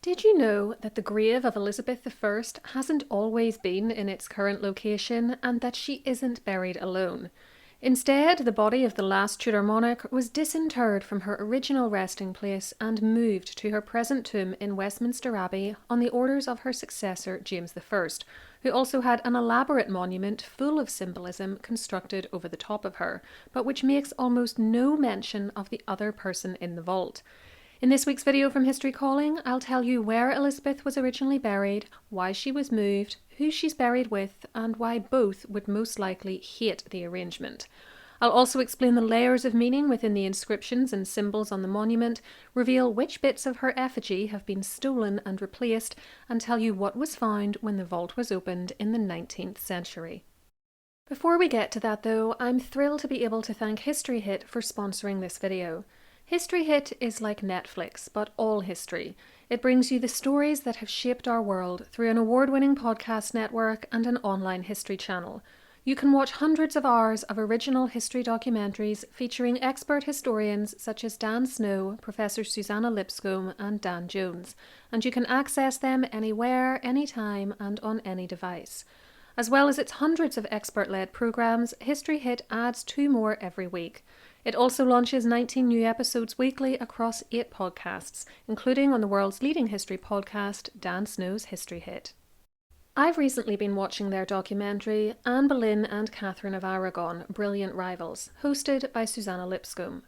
Did you know that the grave of Elizabeth I hasn't always been in its current location and that she isn't buried alone? Instead, the body of the last Tudor monarch was disinterred from her original resting place and moved to her present tomb in Westminster Abbey on the orders of her successor James I, who also had an elaborate monument full of symbolism constructed over the top of her, but which makes almost no mention of the other person in the vault. In this week's video from History Calling, I'll tell you where Elizabeth was originally buried, why she was moved, who she's buried with, and why both would most likely hate the arrangement. I'll also explain the layers of meaning within the inscriptions and symbols on the monument, reveal which bits of her effigy have been stolen and replaced, and tell you what was found when the vault was opened in the 19th century. Before we get to that though, I'm thrilled to be able to thank History Hit for sponsoring this video. History Hit is like Netflix, but all history. It brings you the stories that have shaped our world through an award-winning podcast network and an online history channel. You can watch hundreds of hours of original history documentaries featuring expert historians such as Dan Snow, Professor Suzannah Lipscomb, and Dan Jones, and you can access them anywhere, anytime, and on any device. As well as its hundreds of expert-led programs, History Hit adds 2 more every week. It also launches 19 new episodes weekly across 8 podcasts, including on the world's leading history podcast, Dan Snow's History Hit. I've recently been watching their documentary, Anne Boleyn and Katherine of Aragon, Brilliant Rivals, hosted by Suzannah Lipscomb.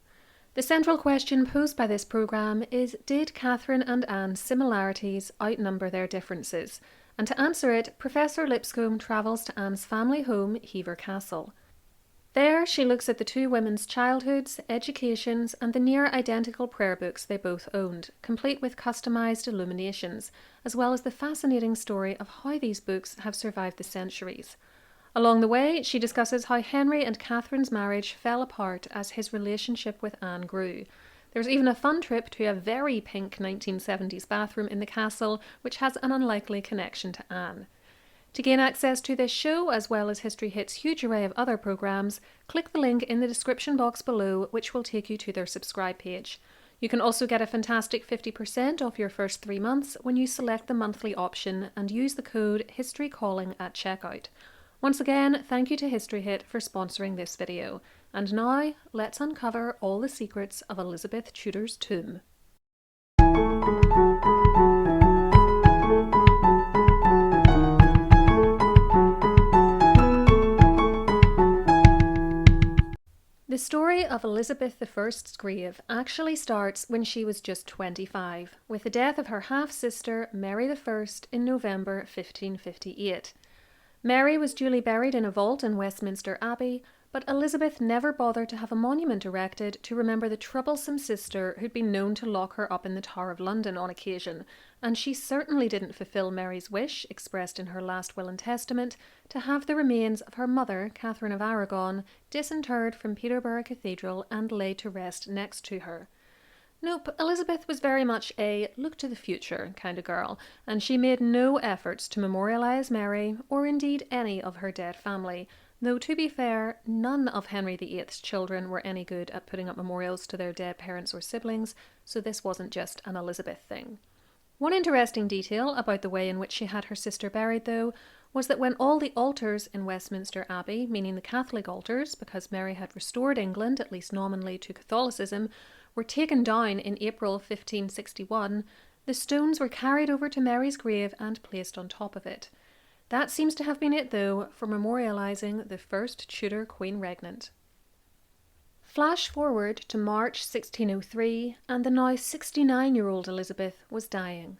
The central question posed by this programme is, did Katherine and Anne's similarities outnumber their differences? And to answer it, Professor Lipscomb travels to Anne's family home, Hever Castle. There, she looks at the 2 women's childhoods, educations, and the near-identical prayer books they both owned, complete with customised illuminations, as well as the fascinating story of how these books have survived the centuries. Along the way, she discusses how Henry and Catherine's marriage fell apart as his relationship with Anne grew. There's even a fun trip to a very pink 1970s bathroom in the castle, which has an unlikely connection to Anne. To gain access to this show, as well as History Hit's huge array of other programmes, click the link in the description box below, which will take you to their subscribe page. You can also get a fantastic 50% off your first 3 months when you select the monthly option and use the code HISTORYCALLING at checkout. Once again, thank you to History Hit for sponsoring this video. And now, let's uncover all the secrets of Elizabeth Tudor's tomb. The story of Elizabeth I's grave actually starts when she was just 25, with the death of her half-sister Mary I in November 1558. Mary was duly buried in a vault in Westminster Abbey, but Elizabeth never bothered to have a monument erected to remember the troublesome sister who'd been known to lock her up in the Tower of London on occasion, and she certainly didn't fulfil Mary's wish, expressed in her last will and testament, to have the remains of her mother, Katherine of Aragon, disinterred from Peterborough Cathedral and laid to rest next to her. Nope, Elizabeth was very much a look-to-the-future kind of girl, and she made no efforts to memorialise Mary, or indeed any of her dead family, though to be fair, none of Henry VIII's children were any good at putting up memorials to their dead parents or siblings, so this wasn't just an Elizabeth thing. One interesting detail about the way in which she had her sister buried, though, was that when all the altars in Westminster Abbey, meaning the Catholic altars, because Mary had restored England, at least nominally, to Catholicism, were taken down in April 1561, the stones were carried over to Mary's grave and placed on top of it. That seems to have been it, though, for memorialising the first Tudor Queen regnant. Flash forward to March 1603, and the now 69-year-old Elizabeth was dying.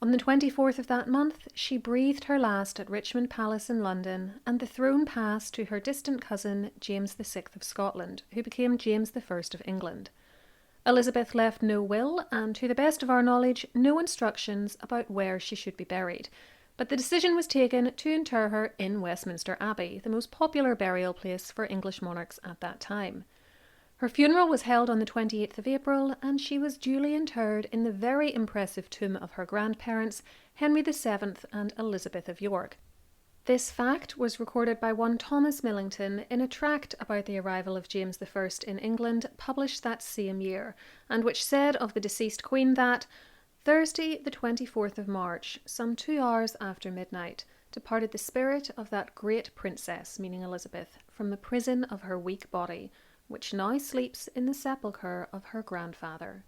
On the 24th of that month, she breathed her last at Richmond Palace in London, and the throne passed to her distant cousin, James VI of Scotland, who became James I of England. Elizabeth left no will, and to the best of our knowledge, no instructions about where she should be buried. But the decision was taken to inter her in Westminster Abbey, the most popular burial place for English monarchs at that time. Her funeral was held on the 28th of April, and she was duly interred in the very impressive tomb of her grandparents, Henry VII and Elizabeth of York. This fact was recorded by one Thomas Millington in a tract about the arrival of James I in England, published that same year, and which said of the deceased queen that Thursday, the 24th of March, some 2 hours after midnight, departed the spirit of that great princess, meaning Elizabeth, from the prison of her weak body, which now sleeps in the sepulchre of her grandfather.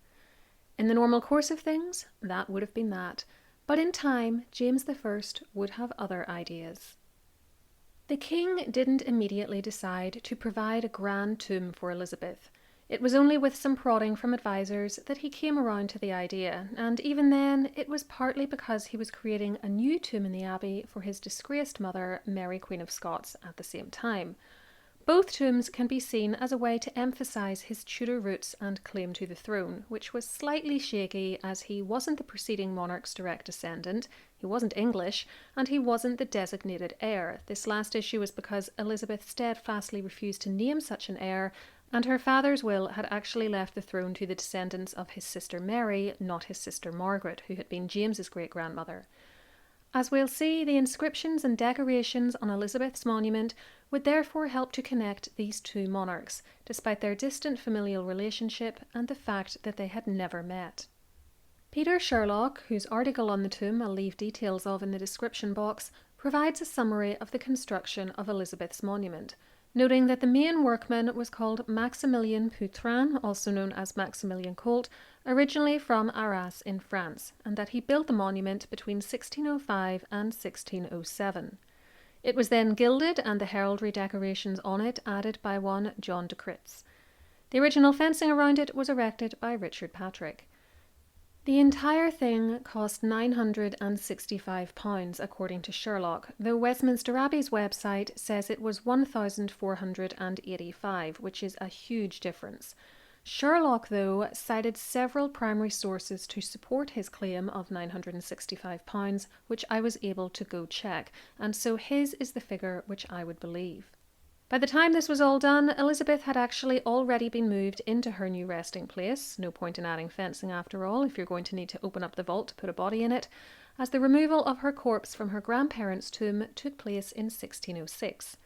In the normal course of things, that would have been that, but in time, James I would have other ideas. The king didn't immediately decide to provide a grand tomb for Elizabeth. It was only with some prodding from advisors that he came around to the idea, and even then it was partly because he was creating a new tomb in the Abbey for his disgraced mother, Mary Queen of Scots, at the same time. Both tombs can be seen as a way to emphasise his Tudor roots and claim to the throne, which was slightly shaky as he wasn't the preceding monarch's direct descendant, he wasn't English, and he wasn't the designated heir. This last issue was because Elizabeth steadfastly refused to name such an heir, and her father's will had actually left the throne to the descendants of his sister Mary, not his sister Margaret, who had been James's great-grandmother. As we'll see, the inscriptions and decorations on Elizabeth's monument would therefore help to connect these two monarchs, despite their distant familial relationship and the fact that they had never met. Peter Sherlock, whose article on the tomb I'll leave details of in the description box, provides a summary of the construction of Elizabeth's monument, noting that the main workman was called Maximilien Poutrin, also known as Maximilien Colt, originally from Arras in France, and that he built the monument between 1605 and 1607. It was then gilded and the heraldry decorations on it added by one John de Critz. The original fencing around it was erected by Richard Patrick. The entire thing cost £965 according to Sherlock, though Westminster Abbey's website says it was £1,485, which is a huge difference. Sherlock, though, cited several primary sources to support his claim of £965, which I was able to go check, and so his is the figure which I would believe. By the time this was all done, Elizabeth had actually already been moved into her new resting place. No point in adding fencing after all, if you're going to need to open up the vault to put a body in it, as the removal of her corpse from her grandparents' tomb took place in 1606.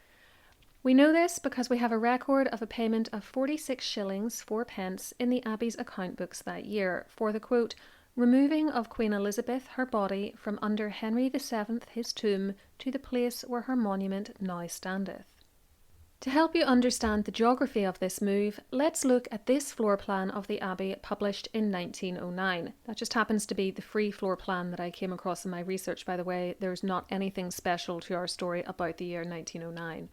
We know this because we have a record of a payment of 46 shillings 4 pence in the Abbey's account books that year for the, quote, removing of Queen Elizabeth her body from under Henry VII his tomb to the place where her monument now standeth. To help you understand the geography of this move, let's look at this floor plan of the Abbey published in 1909. That just happens to be the free floor plan that I came across in my research, by the way. There's not anything special to our story about the year 1909.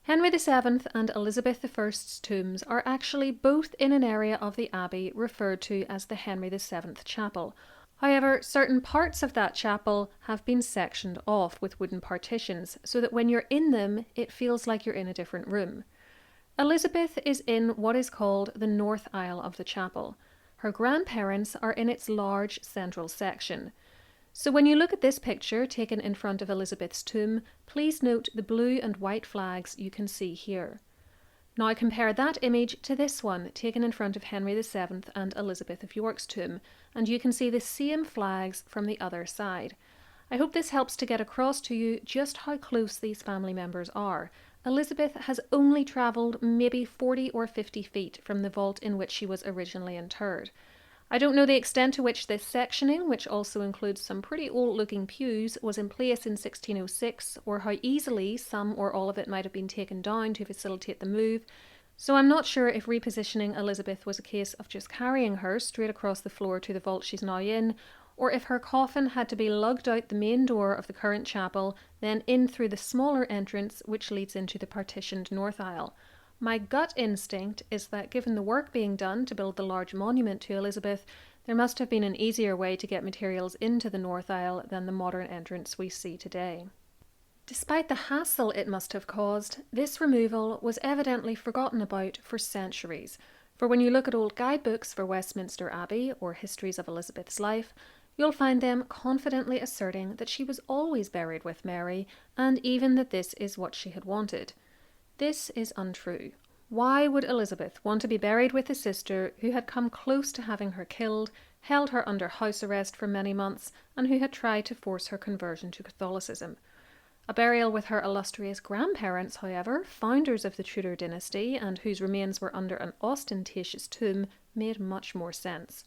Henry VII and Elizabeth I's tombs are actually both in an area of the Abbey referred to as the Henry VII Chapel. However, certain parts of that chapel have been sectioned off with wooden partitions so that when you're in them, it feels like you're in a different room. Elizabeth is in what is called the north aisle of the chapel. Her grandparents are in its large central section. So when you look at this picture taken in front of Elizabeth's tomb, please note the blue and white flags you can see here. Now compare that image to this one taken in front of Henry VII and Elizabeth of York's tomb, and you can see the same flags from the other side. I hope this helps to get across to you just how close these family members are. Elizabeth has only travelled maybe 40 or 50 feet from the vault in which she was originally interred. I don't know the extent to which this sectioning, which also includes some pretty old-looking pews, was in place in 1606, or how easily some or all of it might have been taken down to facilitate the move, so I'm not sure if repositioning Elizabeth was a case of just carrying her straight across the floor to the vault she's now in, or if her coffin had to be lugged out the main door of the current chapel, then in through the smaller entrance which leads into the partitioned north aisle. My gut instinct is that given the work being done to build the large monument to Elizabeth, there must have been an easier way to get materials into the north aisle than the modern entrance we see today. Despite the hassle it must have caused, this removal was evidently forgotten about for centuries, for when you look at old guidebooks for Westminster Abbey or histories of Elizabeth's life, you'll find them confidently asserting that she was always buried with Mary, and even that this is what she had wanted. This is untrue. Why would Elizabeth want to be buried with a sister who had come close to having her killed, held her under house arrest for many months, and who had tried to force her conversion to Catholicism? A burial with her illustrious grandparents, however, founders of the Tudor dynasty and whose remains were under an ostentatious tomb, made much more sense.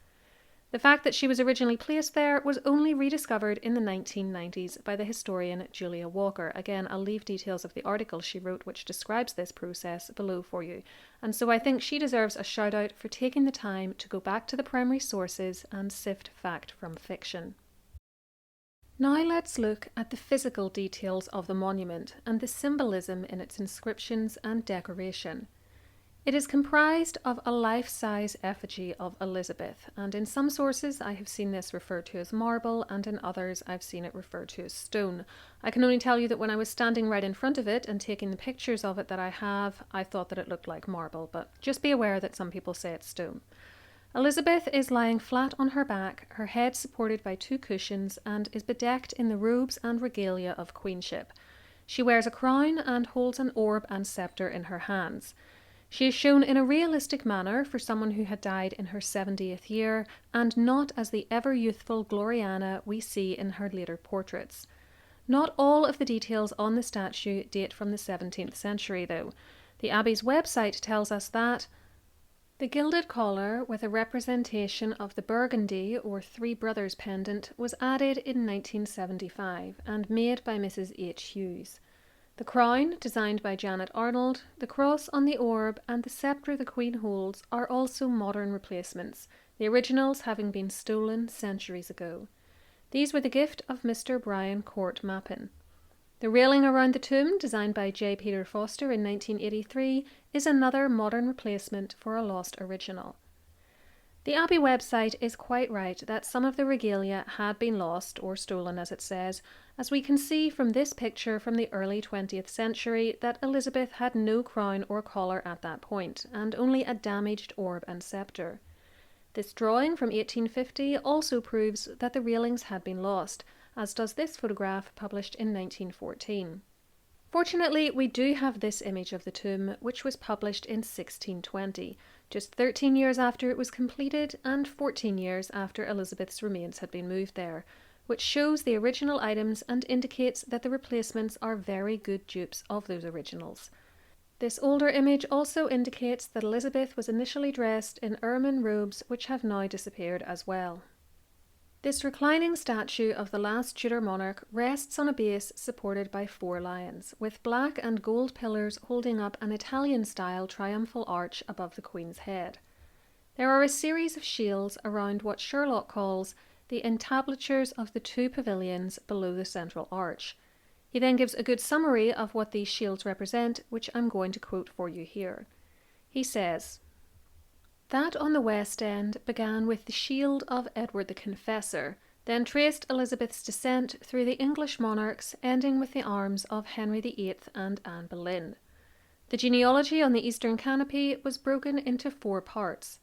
The fact that she was originally placed there was only rediscovered in the 1990s by the historian Julia Walker. Again, I'll leave details of the article she wrote which describes this process below for you. And so I think she deserves a shout out for taking the time to go back to the primary sources and sift fact from fiction. Now let's look at the physical details of the monument and the symbolism in its inscriptions and decoration. It is comprised of a life-size effigy of Elizabeth, and in some sources I have seen this referred to as marble, and in others I've seen it referred to as stone. I can only tell you that when I was standing right in front of it and taking the pictures of it that I have, I thought that it looked like marble, but just be aware that some people say it's stone. Elizabeth is lying flat on her back, her head supported by two cushions, and is bedecked in the robes and regalia of queenship. She wears a crown and holds an orb and sceptre in her hands. She is shown in a realistic manner for someone who had died in her 70th year, and not as the ever-youthful Gloriana we see in her later portraits. Not all of the details on the statue date from the 17th century, though. The Abbey's website tells us that the gilded collar with a representation of the Burgundy or Three Brothers pendant was added in 1975 and made by Mrs. H. Hughes. The crown, designed by Janet Arnold, the cross on the orb, and the sceptre the Queen holds are also modern replacements, the originals having been stolen centuries ago. These were the gift of Mr. Brian Court Mappin. The railing around the tomb, designed by J. Peter Foster in 1983, is another modern replacement for a lost original. The Abbey website is quite right that some of the regalia had been lost, or stolen as it says, as we can see from this picture from the early 20th century that Elizabeth had no crown or collar at that point, and only a damaged orb and sceptre. This drawing from 1850 also proves that the railings had been lost, as does this photograph published in 1914. Fortunately, we do have this image of the tomb, which was published in 1620, just 13 years after it was completed and 14 years after Elizabeth's remains had been moved there, which shows the original items and indicates that the replacements are very good dupes of those originals. This older image also indicates that Elizabeth was initially dressed in ermine robes which have now disappeared as well. This reclining statue of the last Tudor monarch rests on a base supported by 4 lions, with black and gold pillars holding up an Italian-style triumphal arch above the Queen's head. There are a series of shields around what Sherlock calls the entablatures of the 2 pavilions below the central arch. He then gives a good summary of what these shields represent, which I'm going to quote for you here. He says, "That on the west end began with the shield of Edward the Confessor, then traced Elizabeth's descent through the English monarchs, ending with the arms of Henry VIII and Anne Boleyn. The genealogy on the eastern canopy was broken into 4 parts.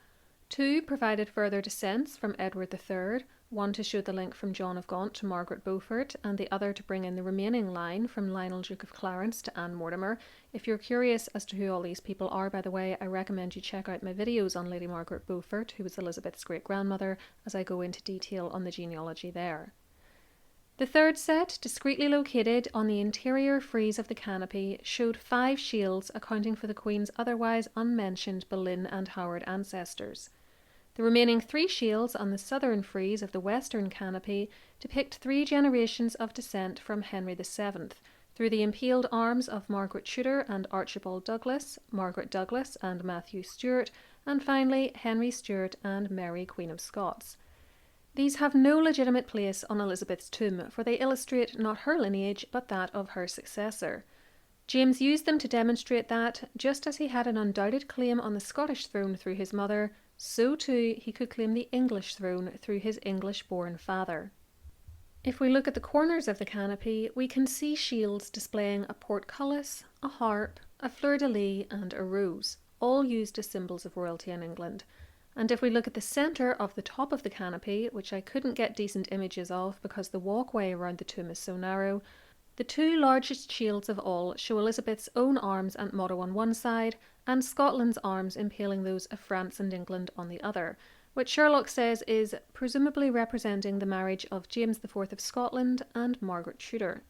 2 provided further descents from Edward III, one to show the link from John of Gaunt to Margaret Beaufort, and the other to bring in the remaining line from Lionel Duke of Clarence to Anne Mortimer. If you're curious as to who all these people are, by the way, I recommend you check out my videos on Lady Margaret Beaufort, who was Elizabeth's great-grandmother, as I go into detail on the genealogy there. The 3rd set, discreetly located on the interior frieze of the canopy, showed 5 shields accounting for the Queen's otherwise unmentioned Boleyn and Howard ancestors. The remaining 3 shields on the southern frieze of the western canopy depict 3 generations of descent from Henry VII, through the impaled arms of Margaret Tudor and Archibald Douglas, Margaret Douglas and Matthew Stuart, and finally Henry Stuart and Mary Queen of Scots. These have no legitimate place on Elizabeth's tomb, for they illustrate not her lineage but that of her successor. James used them to demonstrate that, just as he had an undoubted claim on the Scottish throne through his mother, so too he could claim the English throne through his English-born father. If we look at the corners of the canopy, we can see shields displaying a portcullis, a harp, a fleur-de-lis and a rose, all used as symbols of royalty in England. And if we look at the centre of the top of the canopy, which I couldn't get decent images of because the walkway around the tomb is so narrow, the 2 largest shields of all show Elizabeth's own arms and motto on one side, and Scotland's arms impaling those of France and England on the other, which Sherlock says is presumably representing the marriage of James IV of Scotland and Margaret Tudor.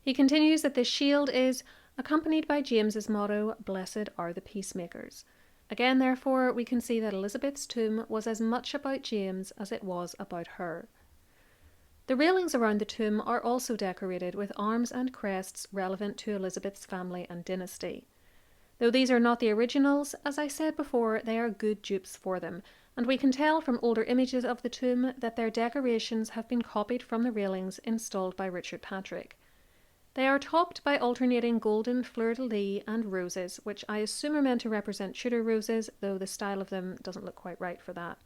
He continues that this shield is accompanied by James's motto, "Blessed are the peacemakers." Again, therefore, we can see that Elizabeth's tomb was as much about James as it was about her. The railings around the tomb are also decorated with arms and crests relevant to Elizabeth's family and dynasty. Though these are not the originals, as I said before, they are good dupes for them, and we can tell from older images of the tomb that their decorations have been copied from the railings installed by Richard Patrick. They are topped by alternating golden fleur-de-lis and roses, which I assume are meant to represent Tudor roses, though the style of them doesn't look quite right for that.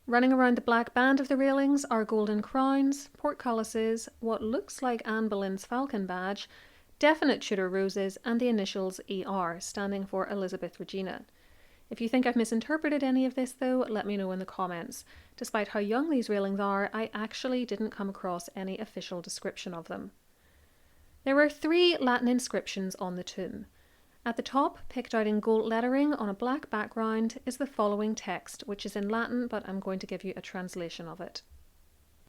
Running around the black band of the railings are golden crowns, portcullises, what looks like Anne Boleyn's falcon badge, definite Tudor roses, and the initials ER, standing for Elizabeth Regina. If you think I've misinterpreted any of this, though, let me know in the comments. Despite how young these railings are, I actually didn't come across any official description of them. There are 3 Latin inscriptions on the tomb. At the top, picked out in gold lettering on a black background, is the following text, which is in Latin, but I'm going to give you a translation of it.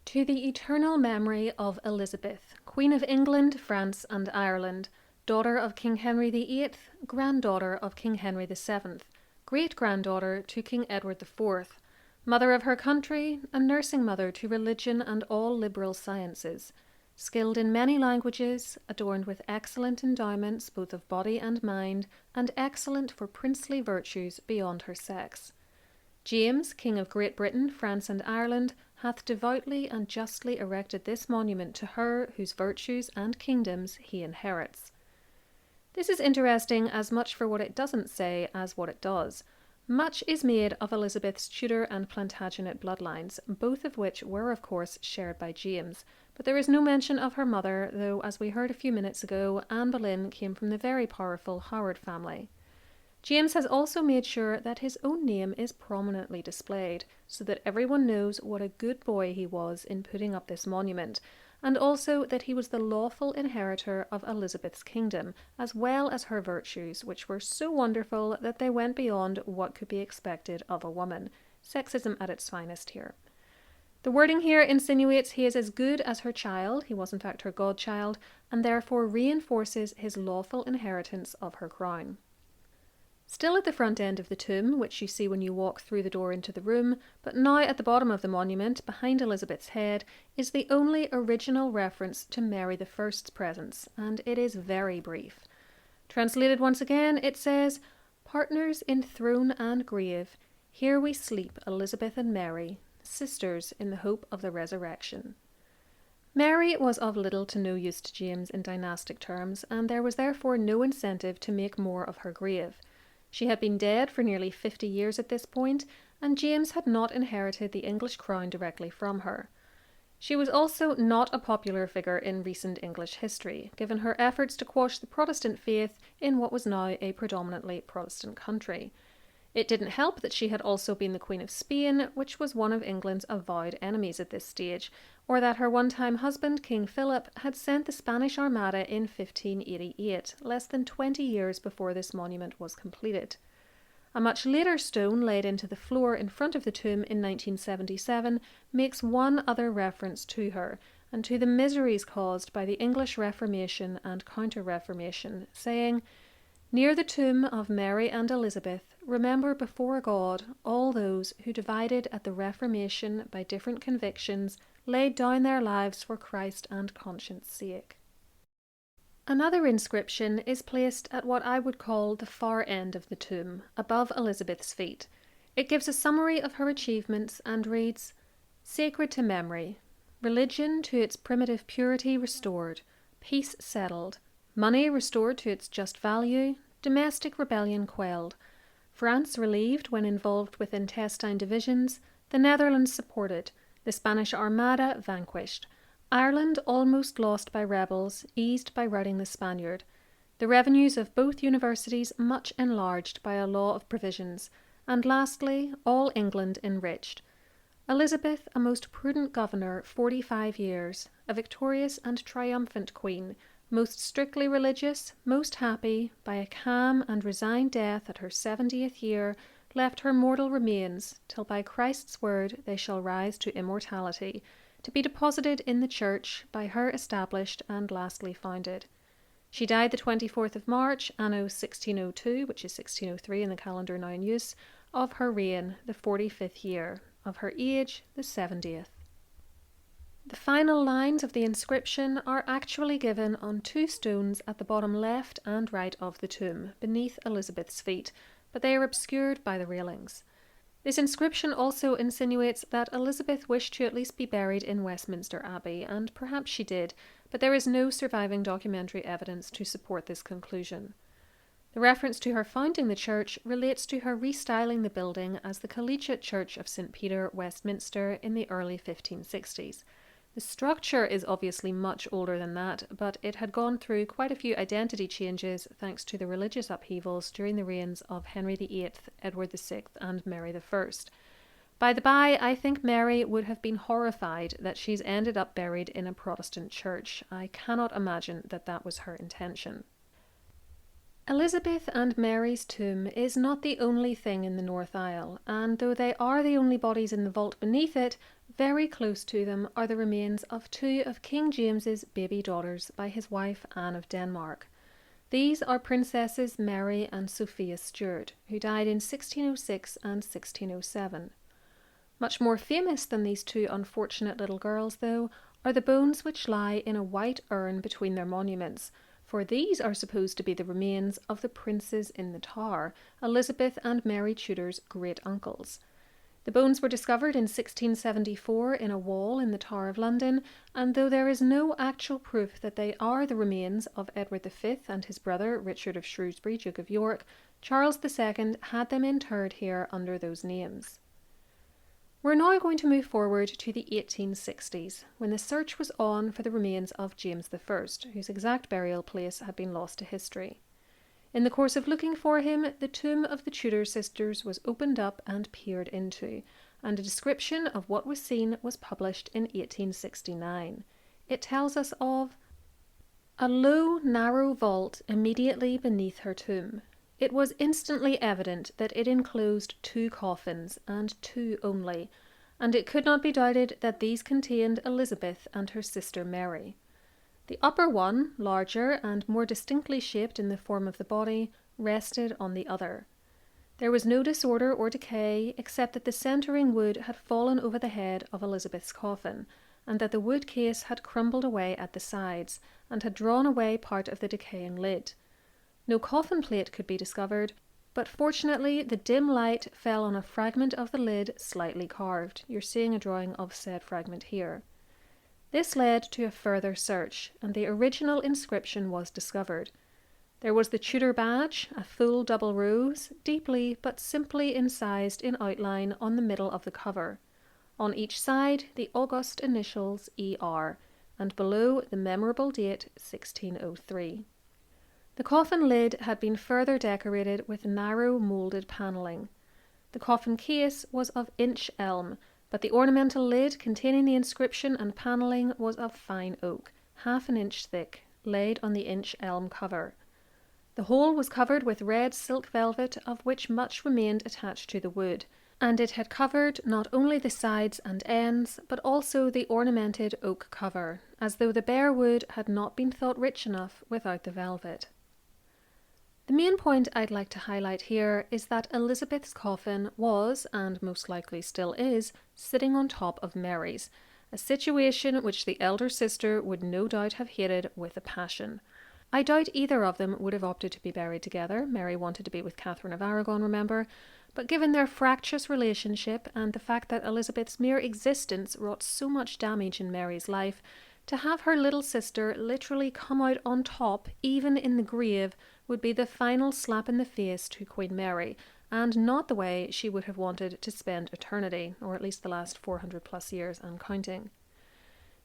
To the eternal memory of Elizabeth, Queen of England, France and Ireland, daughter of King Henry VIII, granddaughter of King Henry VII, great-granddaughter to King Edward IV, mother of her country, a nursing mother to religion and all liberal sciences, skilled in many languages, adorned with excellent endowments both of body and mind, and excellent for princely virtues beyond her sex. James, King of Great Britain, France and Ireland, hath devoutly and justly erected this monument to her whose virtues and kingdoms he inherits. This is interesting as much for what it doesn't say as what it does. Much is made of Elizabeth's Tudor and Plantagenet bloodlines, both of which were of course shared by James, but there is no mention of her mother, though as we heard a few minutes ago, Anne Boleyn came from the very powerful Howard family. James has also made sure that his own name is prominently displayed, so that everyone knows what a good boy he was in putting up this monument, and also that he was the lawful inheritor of Elizabeth's kingdom, as well as her virtues, which were so wonderful that they went beyond what could be expected of a woman. Sexism at its finest here. The wording here insinuates he is as good as her child, he was in fact her godchild, and therefore reinforces his lawful inheritance of her crown. Still at the front end of the tomb, which you see when you walk through the door into the room, but now at the bottom of the monument, behind Elizabeth's head, is the only original reference to Mary I's presence, and it is very brief. Translated once again, it says, "Partners in throne and grave, here we sleep, Elizabeth and Mary, sisters in the hope of the resurrection." Mary was of little to no use to James in dynastic terms, and there was therefore no incentive to make more of her grave. She had been dead for nearly 50 years at this point, and James had not inherited the English crown directly from her. She was also not a popular figure in recent English history, given her efforts to quash the Protestant faith in what was now a predominantly Protestant country. It didn't help that she had also been the Queen of Spain, which was one of England's avowed enemies at this stage, or that her one-time husband, King Philip, had sent the Spanish Armada in 1588, less than 20 years before this monument was completed. A much later stone laid into the floor in front of the tomb in 1977 makes one other reference to her, and to the miseries caused by the English Reformation and Counter-Reformation, saying, "Near the tomb of Mary and Elizabeth, remember before God all those who, divided at the Reformation by different convictions, laid down their lives for Christ and conscience' sake." Another inscription is placed at what I would call the far end of the tomb, above Elizabeth's feet. It gives a summary of her achievements and reads, "Sacred to memory, religion to its primitive purity restored, peace settled, money restored to its just value, domestic rebellion quelled, France relieved when involved with intestine divisions, the Netherlands supported, the Spanish Armada vanquished, Ireland almost lost by rebels, eased by routing the Spaniard, the revenues of both universities much enlarged by a law of provisions, and lastly, all England enriched. Elizabeth, a most prudent governor 45 years, a victorious and triumphant queen, most strictly religious, most happy, by a calm and resigned death at her 70th year, left her mortal remains, till by Christ's word they shall rise to immortality, to be deposited in the church, by her established and lastly founded. She died the 24th of March, anno 1602, which is 1603 in the calendar now in use, of her reign, the 45th year, of her age, the 70th. The final lines of the inscription are actually given on 2 stones at the bottom left and right of the tomb, beneath Elizabeth's feet, but they are obscured by the railings. This inscription also insinuates that Elizabeth wished to at least be buried in Westminster Abbey, and perhaps she did, but there is no surviving documentary evidence to support this conclusion. The reference to her founding the church relates to her restyling the building as the Collegiate Church of St. Peter, Westminster, in the early 1560s. The structure is obviously much older than that, but it had gone through quite a few identity changes thanks to the religious upheavals during the reigns of Henry VIII, Edward VI, and Mary I. By the by, I think Mary would have been horrified that she's ended up buried in a Protestant church. I cannot imagine that that was her intention. Elizabeth and Mary's tomb is not the only thing in the North Aisle, and though they are the only bodies in the vault beneath it, very close to them are the remains of 2 of King James's baby daughters by his wife Anne of Denmark. These are Princesses Mary and Sophia Stuart, who died in 1606 and 1607. Much more famous than these 2 unfortunate little girls, though, are the bones which lie in a white urn between their monuments, for these are supposed to be the remains of the princes in the Tower, Elizabeth and Mary Tudor's great-uncles. The bones were discovered in 1674 in a wall in the Tower of London, and though there is no actual proof that they are the remains of Edward V and his brother Richard of Shrewsbury, Duke of York, Charles II had them interred here under those names. We're now going to move forward to the 1860s, when the search was on for the remains of James I, whose exact burial place had been lost to history. In the course of looking for him, the tomb of the Tudor sisters was opened up and peered into, and a description of what was seen was published in 1869. It tells us of a low, narrow vault immediately beneath her tomb. It was instantly evident that it enclosed 2 coffins, and 2 only, and it could not be doubted that these contained Elizabeth and her sister Mary. The upper one, larger and more distinctly shaped in the form of the body, rested on the other. There was no disorder or decay, except that the centering wood had fallen over the head of Elizabeth's coffin, and that the wood case had crumbled away at the sides, and had drawn away part of the decaying lid. No coffin plate could be discovered, but fortunately the dim light fell on a fragment of the lid slightly carved. You're seeing a drawing of said fragment here. This led to a further search, and the original inscription was discovered. There was the Tudor badge, a full double rose, deeply but simply incised in outline on the middle of the cover. On each side, the august initials ER, and below the memorable date 1603. The coffin lid had been further decorated with narrow moulded panelling. The coffin case was of inch elm, but the ornamental lid containing the inscription and panelling was of fine oak, half an inch thick, laid on the inch elm cover. The whole was covered with red silk velvet, of which much remained attached to the wood, and it had covered not only the sides and ends, but also the ornamented oak cover, as though the bare wood had not been thought rich enough without the velvet. The main point I'd like to highlight here is that Elizabeth's coffin was, and most likely still is, sitting on top of Mary's, a situation which the elder sister would no doubt have hated with a passion. I doubt either of them would have opted to be buried together. Mary wanted to be with Katherine of Aragon, remember, but given their fractious relationship and the fact that Elizabeth's mere existence wrought so much damage in Mary's life, to have her little sister literally come out on top, even in the grave, would be the final slap in the face to Queen Mary, and not the way she would have wanted to spend eternity, or at least the last 400 plus years and counting.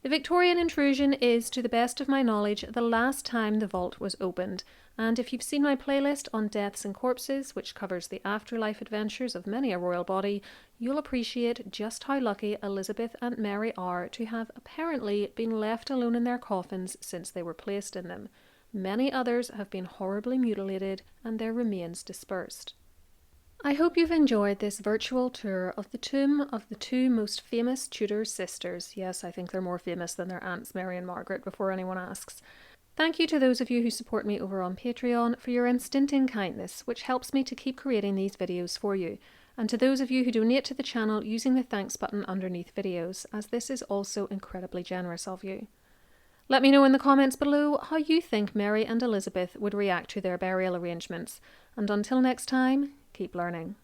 The Victorian intrusion is, to the best of my knowledge, the last time the vault was opened, and if you've seen my playlist on deaths and corpses, which covers the afterlife adventures of many a royal body, you'll appreciate just how lucky Elizabeth and Mary are to have apparently been left alone in their coffins since they were placed in them. Many others have been horribly mutilated and their remains dispersed. I hope you've enjoyed this virtual tour of the tomb of the 2 most famous Tudor sisters. Yes, I think they're more famous than their aunts Mary and Margaret, before anyone asks. Thank you to those of you who support me over on Patreon for your unstinting kindness, which helps me to keep creating these videos for you, and to those of you who donate to the channel using the thanks button underneath videos, as this is also incredibly generous of you. Let me know in the comments below how you think Mary and Elizabeth would react to their burial arrangements, and until next time, keep learning.